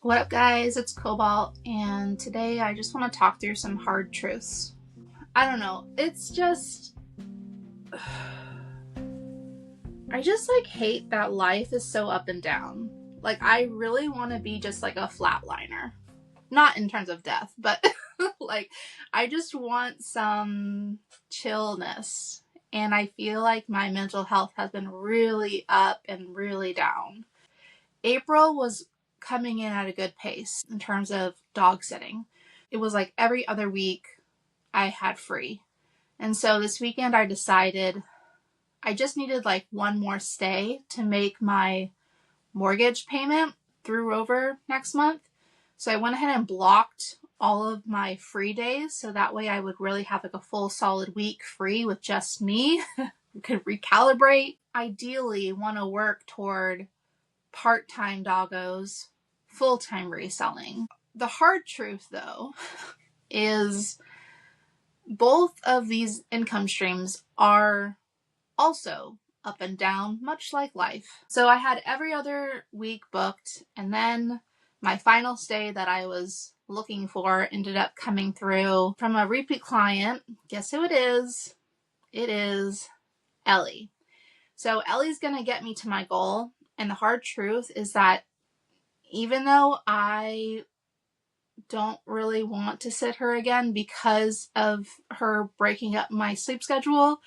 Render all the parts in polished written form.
What up, guys? It's Cobalt, and today I just want to talk through some hard truths. I don't know, it's just. I just hate that life is so up and down. I really want to be just a flatliner. Not in terms of death, but I just want some chillness. And I feel like my mental health has been really up and really down. April was coming in at a good pace in terms of dog sitting. It was every other week I had free. And so this weekend I decided I just needed one more stay to make my mortgage payment through Rover next month. So I went ahead and blocked all of my free days so that way I would really have a full solid week free with just me. Could recalibrate. Ideally want to work toward part-time doggos, full-time reselling. The hard truth, though, is both of these income streams are also up and down, much like life. So I had every other week booked, and then my final stay that I was looking for ended up coming through from a repeat client. Guess who it is? It is Ellie. So Ellie's going to get me to my goal. And the hard truth is that even though I don't really want to sit her again because of her breaking up my sleep schedule,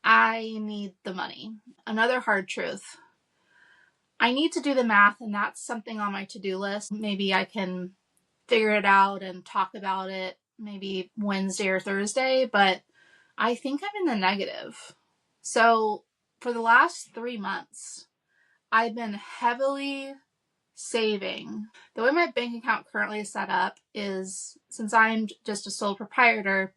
I need the money. Another hard truth. I need to do the math, and that's something on my to-do list. Maybe I can figure it out and talk about it maybe Wednesday or Thursday, but I think I'm in the negative. So for the last 3 months, I've been heavily saving. The way my bank account currently is set up is, since I'm just a sole proprietor,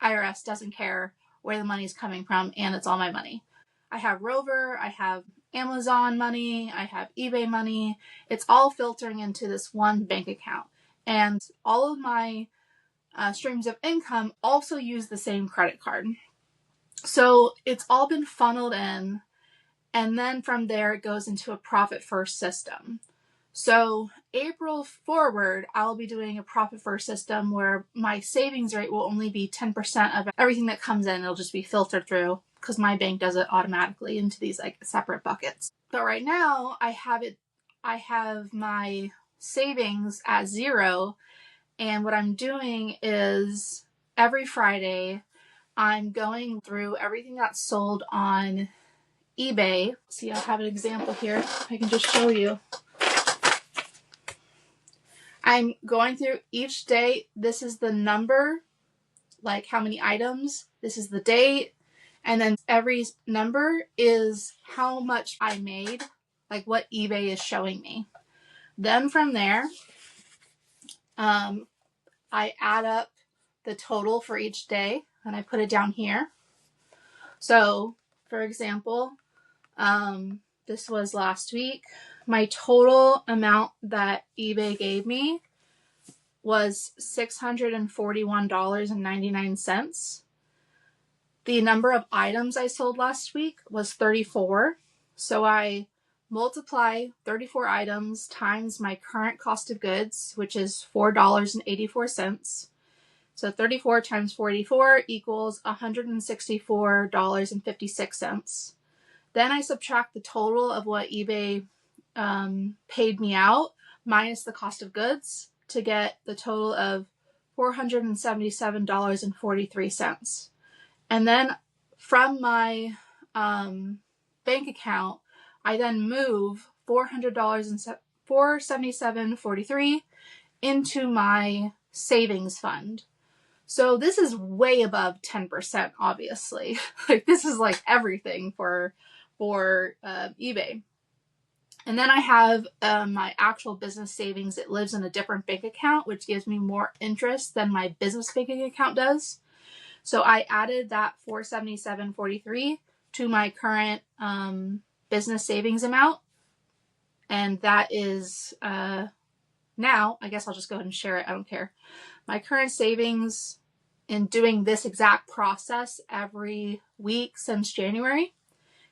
IRS doesn't care where the money's coming from, and it's all my money. I have Rover, I have Amazon money, I have eBay money. It's all filtering into this one bank account. And all of my streams of income also use the same credit card. So it's all been funneled in, and then from there it goes into a profit first system. So April forward, I'll be doing a profit first system where my savings rate will only be 10% of everything that comes in. It'll just be filtered through because my bank does it automatically into these separate buckets. But right now I have my savings at 0. And what I'm doing is every Friday, I'm going through everything that's sold on eBay. See, I'll have an example here. I can just show you. I'm going through each day. This is the number, how many items. This is the date. And then every number is how much I made, what eBay is showing me. Then from there, I add up the total for each day and I put it down here. So, for example, this was last week. My total amount that eBay gave me was $641.99. The number of items I sold last week was 34. So I multiply 34 items times my current cost of goods, which is $4.84. So 34 times 44 equals $164.56. Then I subtract the total of what eBay paid me out minus the cost of goods to get the total of $477.43. And then from my bank account, I then move $477.43 into my savings fund. So this is way above 10%, obviously. This is everything for eBay. And then I have my actual business savings. It lives in a different bank account, which gives me more interest than my business banking account does. So I added that $477.43 to my current business savings amount. And that is now, I guess I'll just go ahead and share it. I don't care. My current savings in doing this exact process every week since January,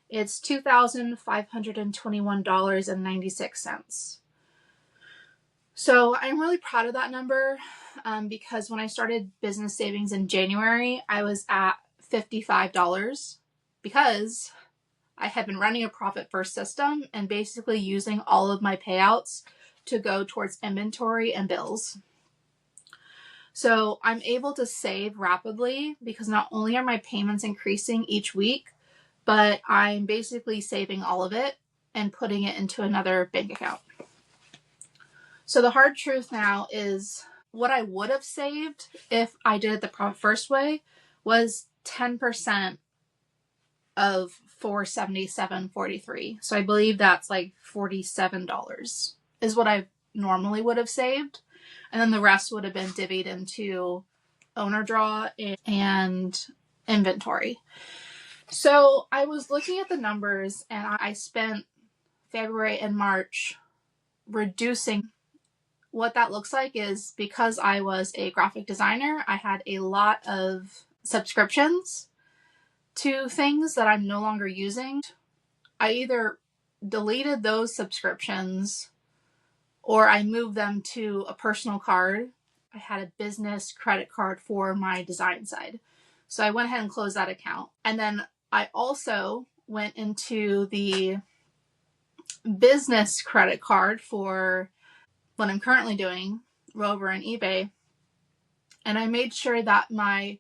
it's $2,521.96. So I'm really proud of that number because when I started business savings in January, I was at $55 because I had been running a profit first system and basically using all of my payouts to go towards inventory and bills. So I'm able to save rapidly because not only are my payments increasing each week, but I'm basically saving all of it and putting it into another bank account. So the hard truth now is what I would have saved if I did it the profit first way was 10% of $477.43. So I believe that's like $47 is what I normally would have saved. And then the rest would have been divvied into owner draw and inventory. So I was looking at the numbers and I spent February and March reducing. What that looks like is because I was a graphic designer, I had a lot of subscriptions to things that I'm no longer using. I either deleted those subscriptions or I moved them to a personal card. I had a business credit card for my design side. So I went ahead and closed that account. And then I also went into the business credit card for what I'm currently doing, Rover and eBay. And I made sure that my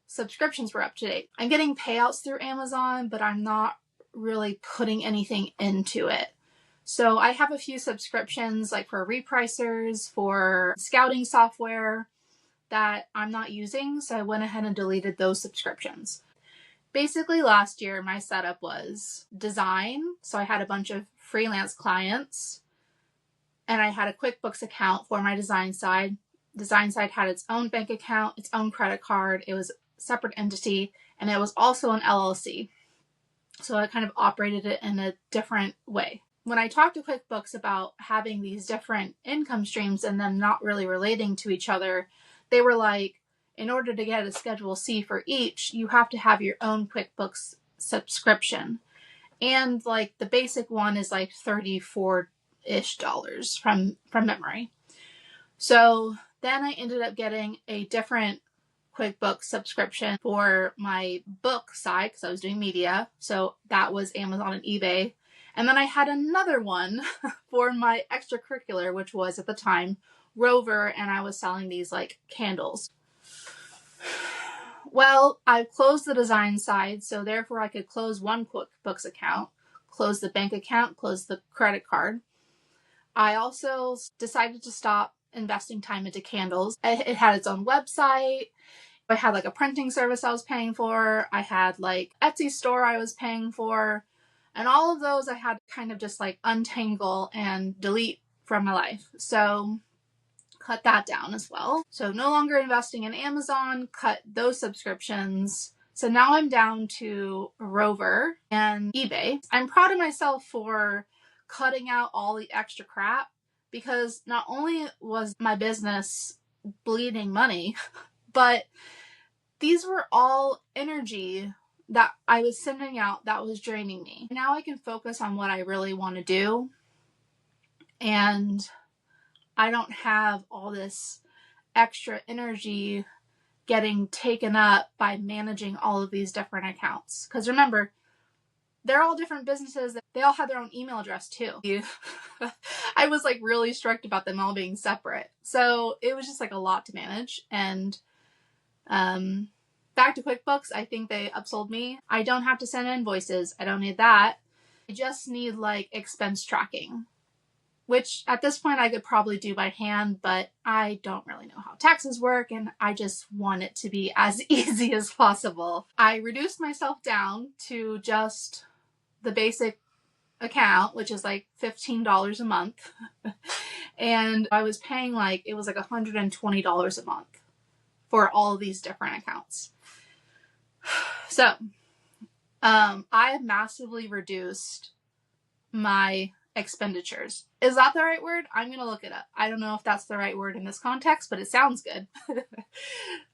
subscriptions were up to date. I'm getting payouts through Amazon, but I'm not really putting anything into it. So I have a few subscriptions like for repricers, for scouting software that I'm not using. So I went ahead and deleted those subscriptions. Basically last year, my setup was design. So I had a bunch of freelance clients and I had a QuickBooks account for my design side. Design side had its own bank account, its own credit card. It was a separate entity and it was also an LLC. So I kind of operated it in a different way. When I talked to QuickBooks about having these different income streams and them not really relating to each other, they were like, in order to get a Schedule C for each, you have to have your own QuickBooks subscription. And like the basic one is like $34-ish from memory. So then I ended up getting a different QuickBooks subscription for my book side because I was doing media. So that was Amazon and eBay. And then I had another one for my extracurricular, which was at the time Rover, and I was selling these like candles. Well, I closed the design side, so therefore I could close one QuickBooks account, close the bank account, close the credit card. I also decided to stop investing time into candles. It had its own website. I had like a printing service I was paying for. I had like Etsy store I was paying for. And all of those I had to kind of just like untangle and delete from my life. So cut that down as well. So no longer investing in Amazon, cut those subscriptions. So now I'm down to Rover and eBay. I'm proud of myself for cutting out all the extra crap because not only was my business bleeding money, but these were all energy that I was sending out that was draining me. Now I can focus on what I really want to do. And I don't have all this extra energy getting taken up by managing all of these different accounts. Because remember, they're all different businesses. They all have their own email address too. I was like really strict about them all being separate. So it was just like a lot to manage. And back to QuickBooks, I think they upsold me. I don't have to send invoices. I don't need that. I just need like expense tracking, which at this point I could probably do by hand, but I don't really know how taxes work and I just want it to be as easy as possible. I reduced myself down to just the basic account, which is like $15 a month. And I was paying like, it was like $120 a month for all of these different accounts. So, I have massively reduced my expenditures. Is that the right word? I'm going to look it up. I don't know if that's the right word in this context, but it sounds good.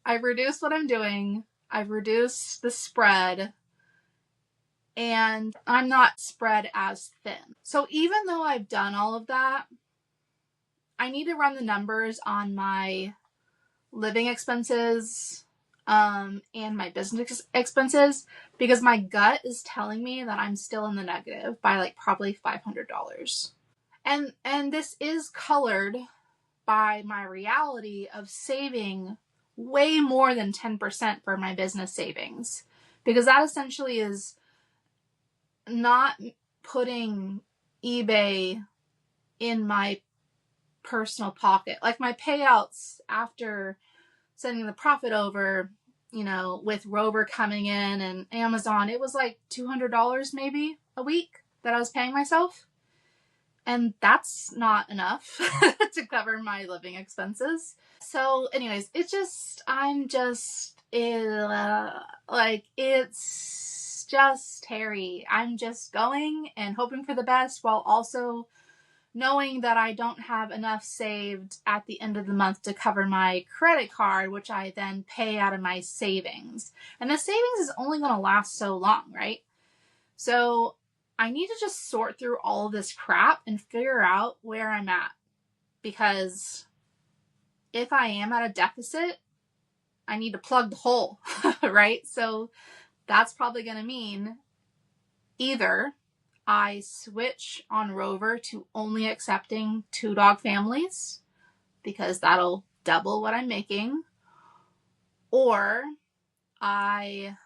I've reduced what I'm doing. I've reduced the spread. And I'm not spread as thin. So even though I've done all of that, I need to run the numbers on my living expenses and my business expenses, because my gut is telling me that I'm still in the negative by like probably $500. And this is colored by my reality of saving way more than 10% for my business savings, because that essentially is not putting eBay in my personal pocket. Like my payouts after sending the profit over, you know, with Rover coming in and Amazon, it was like $200 maybe a week that I was paying myself. And that's not enough to cover my living expenses. So anyways, it's just, it's just hairy. I'm just going and hoping for the best while also knowing that I don't have enough saved at the end of the month to cover my credit card, which I then pay out of my savings. And the savings is only going to last so long, right? So I need to just sort through all of this crap and figure out where I'm at. Because if I am at a deficit, I need to plug the hole, right? So that's probably going to mean either I switch on Rover to only accepting 2-dog families, because that'll double what I'm making, or I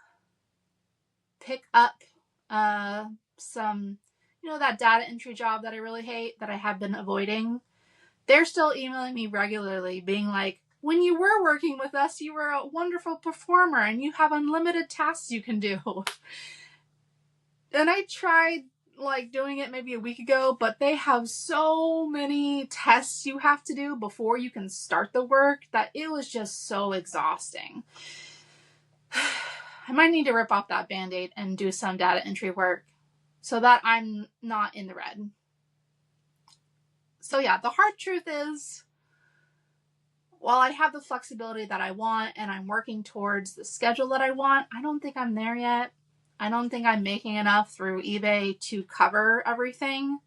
pick up some, that data entry job that I really hate, that I have been avoiding. They're still emailing me regularly being like, when you were working with us, you were a wonderful performer and you have unlimited tasks you can do. And I tried doing it maybe a week ago, but they have so many tests you have to do before you can start the work that it was just so exhausting. I might need to rip off that bandaid and do some data entry work so that I'm not in the red. So yeah, the hard truth is, while I have the flexibility that I want and I'm working towards the schedule that I want, I don't think I'm there yet. I don't think I'm making enough through eBay to cover everything.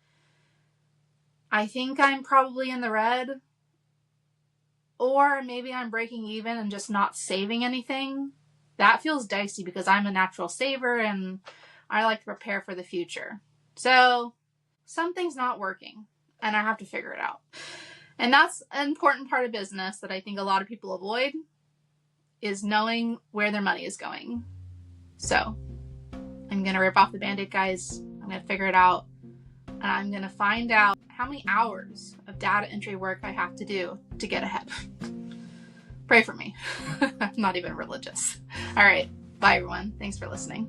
I think I'm probably in the red. Or maybe I'm breaking even and just not saving anything. That feels dicey because I'm a natural saver and I like to prepare for the future. So something's not working and I have to figure it out. And that's an important part of business that I think a lot of people avoid, is knowing where their money is going. So I'm going to rip off the Band-Aid, guys. I'm going to figure it out. And I'm going to find out how many hours of data entry work I have to do to get ahead. Pray for me. I'm not even religious. All right. Bye, everyone. Thanks for listening.